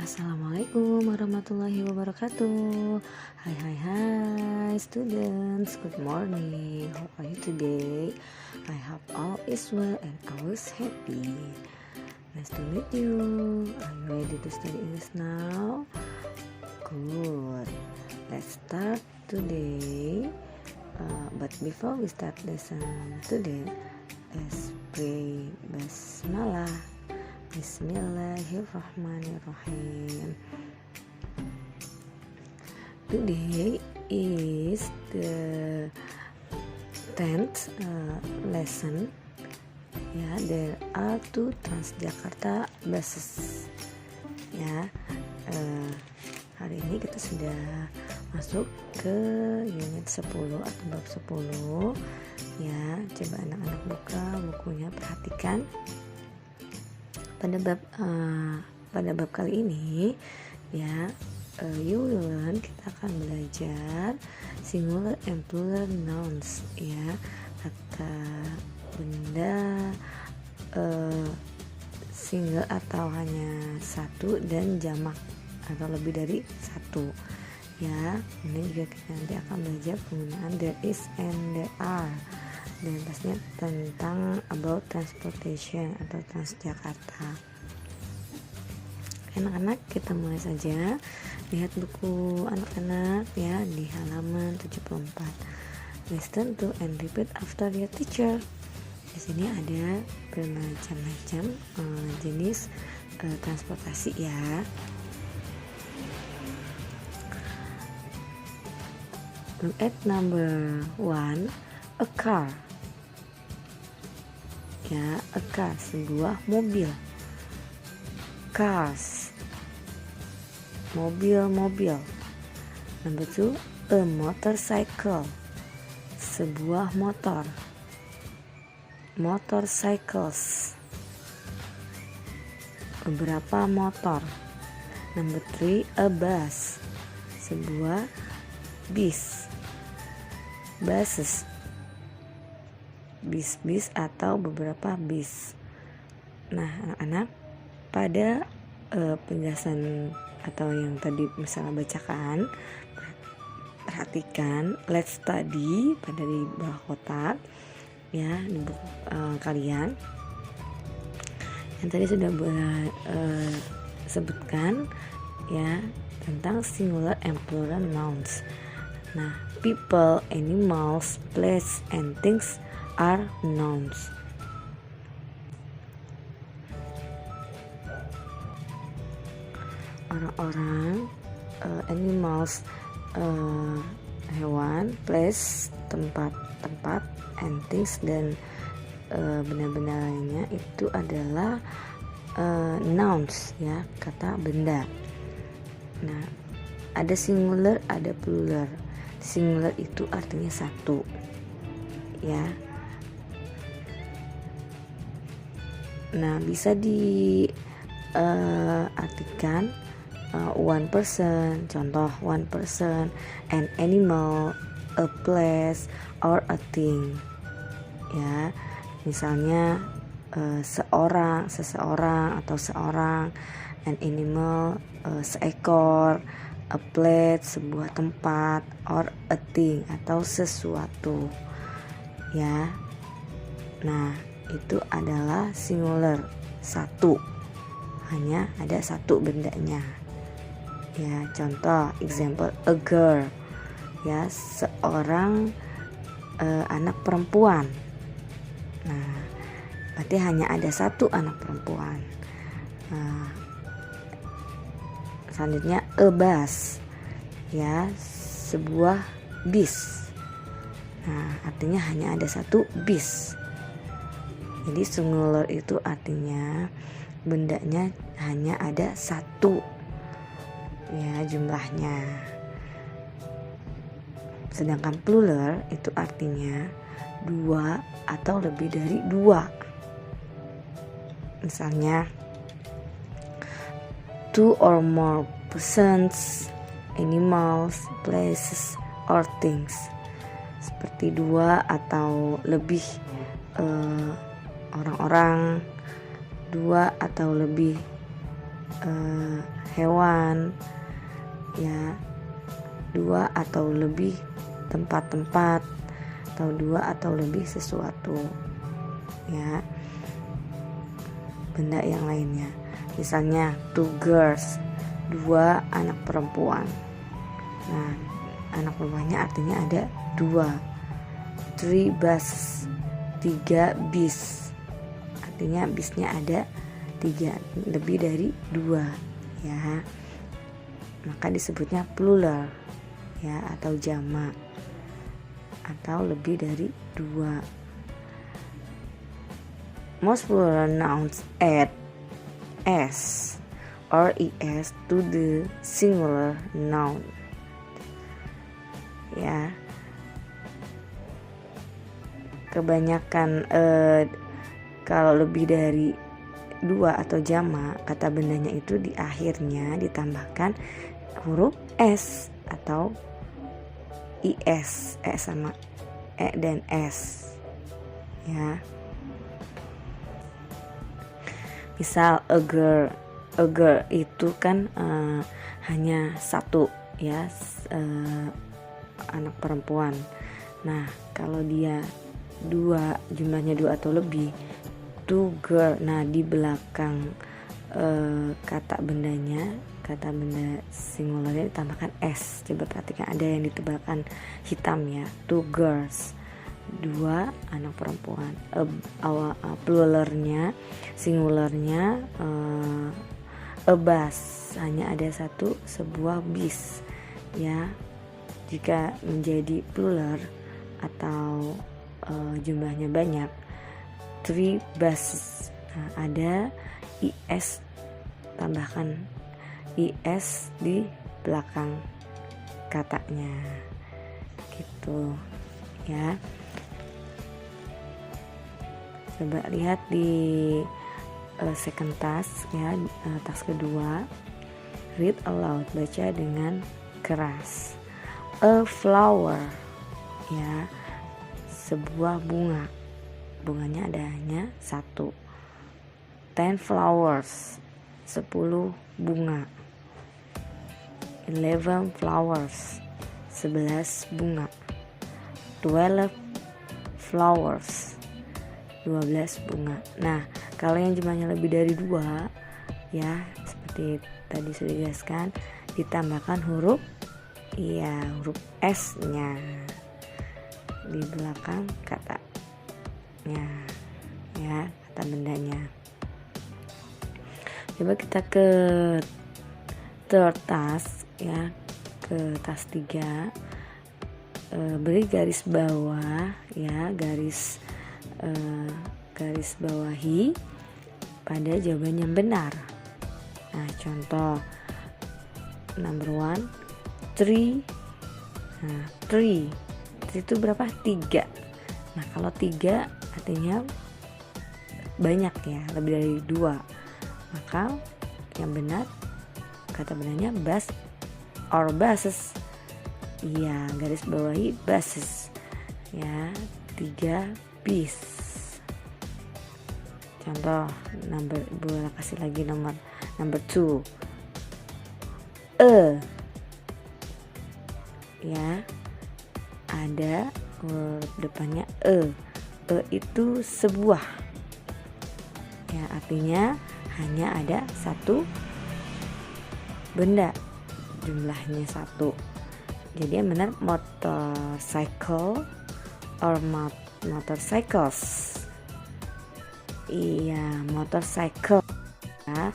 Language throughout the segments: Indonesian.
Assalamualaikum warahmatullahi wabarakatuh. Hai students, good morning. How are you today? I hope all is well and always happy. Nice to meet you. Are you ready to study English now? Good. Let's start today. But before we start lesson today, let's pray Basmalah. Bismillahirrahmanirrahim. Today is the 10th lesson. Ya, there are 2 Transjakarta buses. Ya, hari ini kita sudah masuk ke unit 10 atau bab 10. Ya, coba anak-anak buka bukunya, perhatikan. Pada bab kali ini ya, you will learn, kita akan belajar singular and plural nouns ya, kata benda single atau hanya satu dan jamak atau lebih dari satu ya. Ini juga kita nanti akan belajar penggunaan there is and there are, dan pastinya tentang about transportation atau Transjakarta. Anak-anak, kita mulai saja. Lihat buku anak-anak ya di halaman 74. Listen to and repeat after your teacher. Di sini ada bermacam-macam jenis transportasi ya. Look at number 1, a car. Ya, a car, sebuah mobil. Cars, mobil-mobil. Number 2, a motorcycle, sebuah motor. Motorcycles, beberapa motor. Number 3, a bus, sebuah bis. Buses, bis atau beberapa bis. Nah, anak-anak, pada penjelasan atau yang tadi misalnya bacakan, perhatikan let's study pada di bawah kotak ya di buku kalian yang tadi sudah sebutkan ya tentang singular and plural nouns. Nah, people, animals, place, and things are nouns. Orang-orang, animals, hewan, place, tempat, and things, dan benda-benda lainnya itu adalah nouns ya, kata benda. Nah, ada singular, ada plural. Singular itu artinya satu ya. Nah, bisa diartikan one person, contoh one person, an animal, a place, or a thing ya. Misalnya seseorang atau seorang, an animal, seekor, a place, sebuah tempat, or a thing atau sesuatu ya. Nah, itu adalah singular, satu, hanya ada satu bendanya ya. Contoh, example, a girl ya, seorang anak perempuan. Nah, berarti hanya ada satu anak perempuan. Selanjutnya, a bus ya, sebuah bis. Nah, artinya hanya ada satu bis. Jadi singular itu artinya bendanya hanya ada satu ya jumlahnya. Sedangkan plural itu artinya dua atau lebih dari dua. Misalnya, two or more persons, animals, places, or things. Seperti dua atau lebih orang-orang, dua atau lebih hewan, ya, 2 atau lebih tempat-tempat, atau 2 atau lebih sesuatu, ya, benda yang lainnya. Misalnya 2 girls, 2 anak perempuan. Nah, anak perempuannya artinya ada 2. 3 buses, 3 bis, artinya bisnya ada 3, lebih dari 2, ya, maka disebutnya plural, ya, atau jamak, atau lebih dari 2. Most plural nouns add s or es to the singular noun, ya. Kebanyakan kalau lebih dari 2 atau jamak, kata bendanya itu di akhirnya ditambahkan huruf s atau is, sama dan s, ya. Misal a girl itu kan hanya 1, ya, anak perempuan. Nah, kalau dia 2, jumlahnya 2 atau lebih, 2 girl. Nah, di belakang kata benda singularnya ditambahkan s. Coba perhatikan, ada yang ditebalkan hitam, ya, 2 girls, 2 anak perempuan. Pluralnya, singularnya a bus, hanya ada 1 sebuah bis, ya. Jika menjadi plural atau jumlahnya banyak, 3 buses. Nah, ada is, tambahkan is di belakang katanya, gitu, ya. Coba lihat di second task, ya, task kedua, read aloud, baca dengan keras. A flower, ya, sebuah bunga, bunganya ada hanya 1. 10 flowers, 10 bunga. 11 flowers, 11 bunga. 12 flowers, 12 bunga. Nah, kalau yang jumlahnya lebih dari 2, ya, seperti tadi sudah dijelaskan, ditambahkan huruf S-nya di belakang katanya, ya, kata bendanya. Coba kita ke third task, ya, ke task 3. Beri garis bawah, ya, garis bawahi pada jawaban yang benar. Nah, contoh number 1, 3. Nah, 3 itu berapa? 3. Nah, kalau 3 artinya banyak, ya, lebih dari 2, maka yang benar, kata benarnya bus or buses. Iya, garis bawahi buses, ya, 3 bis. Contoh boleh kasih lagi number 2, ya, ada huruf depannya e itu sebuah, ya, artinya hanya ada 1 benda, jumlahnya 1. Jadi yang benar motorcycle or motorcycles. Iya, motorcycle, ya.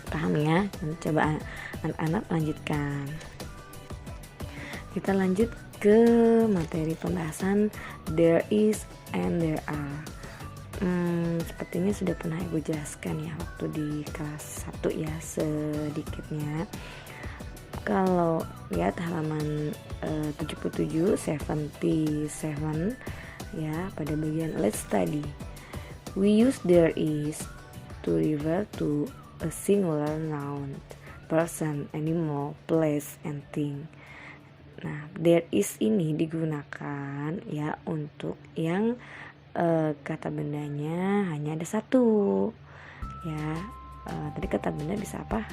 Paham, ya? Coba anak-anak lanjutkan. Kita lanjut ke materi pembahasan there is and there are. Sepertinya sudah pernah Ibu jelaskan, ya, waktu di kelas 1, ya, sedikitnya. Kalau lihat halaman 77, 77, ya, pada bagian let's study. We use there is to refer to a singular noun. person, animal, place, and thing. Nah, there is ini digunakan ya untuk yang kata bendanya hanya ada satu ya. Tadi kata benda bisa apa?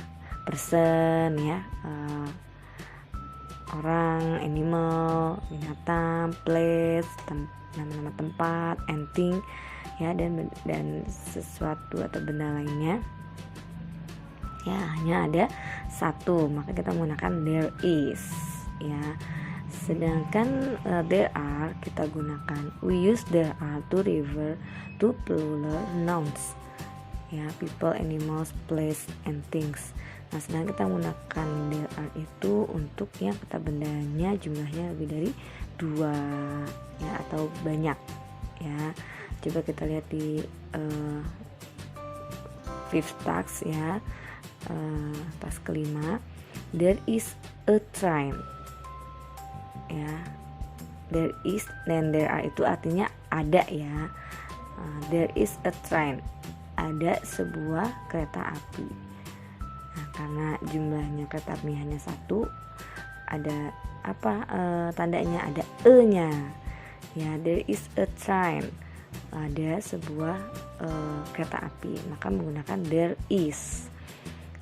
Person ya, orang, animal, binatang, place, nama-nama tempat, and thing ya, dan sesuatu atau benda lainnya ya hanya ada satu, maka kita menggunakan there is ya. Sedangkan there are kita gunakan we use there are to refer to plural nouns ya, people, animals, place, and things. Nah, sedangkan kita menggunakan there are itu untuk yang kata bendanya jumlahnya lebih dari 2 ya, atau banyak ya. Coba kita lihat di fifth task ya, task kelima. There is a train ya. There is dan there are itu artinya ada ya. There is a train, ada sebuah kereta api. Nah, karena jumlahnya kereta api hanya satu, ada apa tandanya, ada e-nya ya. There is a train, ada sebuah kereta api, maka menggunakan there is.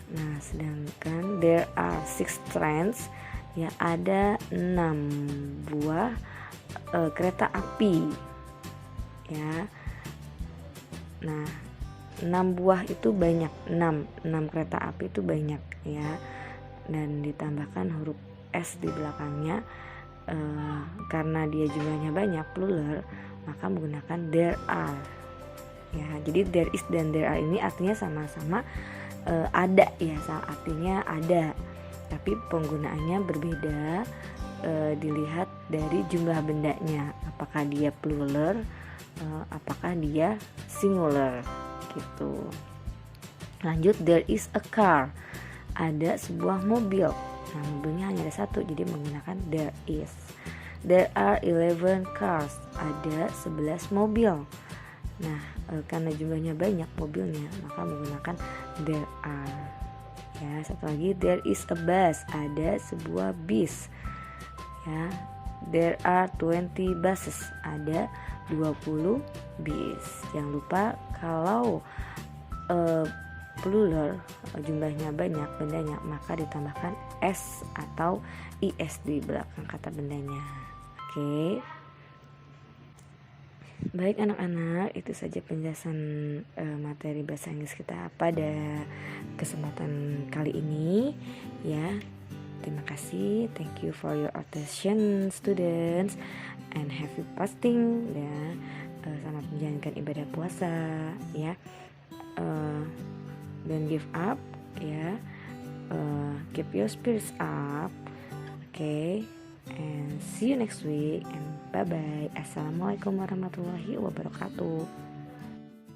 Nah, sedangkan there are 6 trains ya, ada 6 buah kereta api ya. Nah, 6 buah itu banyak, 6 kereta api itu banyak ya, dan ditambahkan huruf S di belakangnya karena dia jumlahnya banyak, plural, maka menggunakan there are ya. Jadi there is dan there are ini artinya sama-sama ada ya, artinya ada, tapi penggunaannya berbeda dilihat dari jumlah bendanya, apakah dia plural, apakah dia singular gitu. Lanjut, there is a car, ada sebuah mobil. Nah, mobilnya hanya ada satu, jadi menggunakan there is. There are 11 cars, ada 11 mobil. Nah, karena jumlahnya banyak mobilnya, maka menggunakan there are ya. Satu lagi, there is a bus, ada sebuah bis ya. There are 20 buses, ada 20 bis. Jangan lupa kalau plural jumlahnya banyak bendanya, maka ditambahkan s atau is di belakang kata bendanya. Oke. Baik anak-anak, itu saja penjelasan materi bahasa Inggris kita pada kesempatan kali ini ya. Terima kasih, thank you for your attention students, and happy fasting ya. Selamat menjalankan ibadah puasa ya. Don't give up ya. Keep your spirits up. Okay, and see you next week, and bye bye. Assalamualaikum warahmatullahi wabarakatuh.